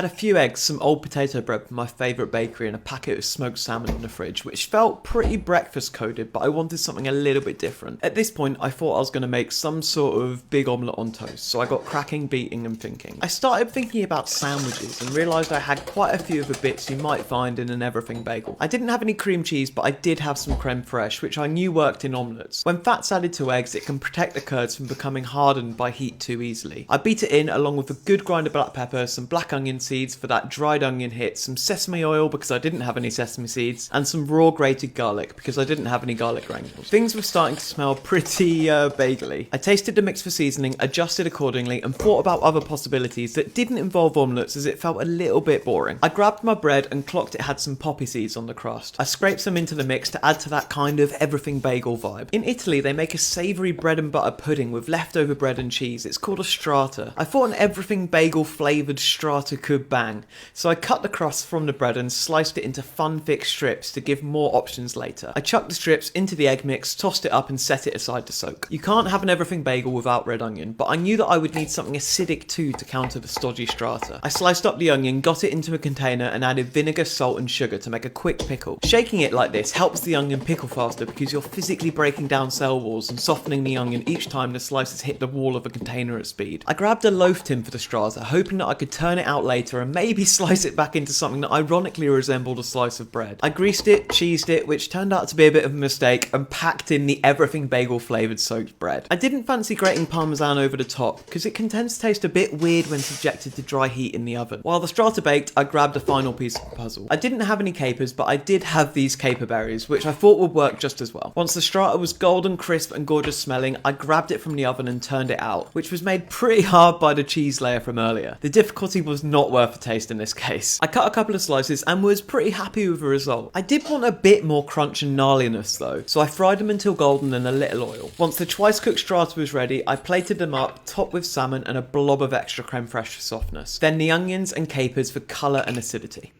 Had a few eggs, some old potato bread from my favourite bakery, and a packet of smoked salmon in the fridge, which felt pretty breakfast coded, but I wanted something a little bit different. At this point, I thought I was going to make some sort of big omelette on toast, so I got cracking, beating and thinking. I started thinking about sandwiches and realised I had quite a few of the bits you might find in an everything bagel. I didn't have any cream cheese, but I did have some creme fraiche, which I knew worked in omelettes. When fat's added to eggs, it can protect the curds from becoming hardened by heat too easily. I beat it in along with a good grind of black pepper, some black onion seeds for that dried onion hit, some sesame oil because I didn't have any sesame seeds, and some raw grated garlic because I didn't have any garlic granules. Things were starting to smell pretty bagely. I tasted the mix for seasoning, adjusted accordingly, and thought about other possibilities that didn't involve omelettes as it felt a little bit boring. I grabbed my bread and clocked it had some poppy seeds on the crust. I scraped some into the mix to add to that kind of everything bagel vibe. In Italy, they make a savoury bread and butter pudding with leftover bread and cheese. It's called a strata. I thought an everything bagel flavoured strata could bang. So I cut the crust from the bread and sliced it into fun thick strips to give more options later. I chucked the strips into the egg mix, tossed it up and set it aside to soak. You can't have an everything bagel without red onion, but I knew that I would need something acidic too to counter the stodgy strata. I sliced up the onion, got it into a container and added vinegar, salt and sugar to make a quick pickle. Shaking it like this helps the onion pickle faster because you're physically breaking down cell walls and softening the onion each time the slices hit the wall of a container at speed. I grabbed a loaf tin for the strata, hoping that I could turn it out later and maybe slice it back into something that ironically resembled a slice of bread. I greased it, cheesed it, which turned out to be a bit of a mistake, and packed in the everything bagel flavoured soaked bread. I didn't fancy grating parmesan over the top, because it can tend to taste a bit weird when subjected to dry heat in the oven. While the strata baked, I grabbed a final piece of the puzzle. I didn't have any capers, but I did have these caper berries, which I thought would work just as well. Once the strata was golden, crisp and gorgeous smelling, I grabbed it from the oven and turned it out, which was made pretty hard by the cheese layer from earlier. The difficulty was not worth a taste in this case. I cut a couple of slices and was pretty happy with the result. I did want a bit more crunch and gnarliness though, so I fried them until golden in a little oil. Once the twice cooked strata was ready, I plated them up, topped with salmon and a blob of extra creme fraiche for softness. Then the onions and capers for colour and acidity.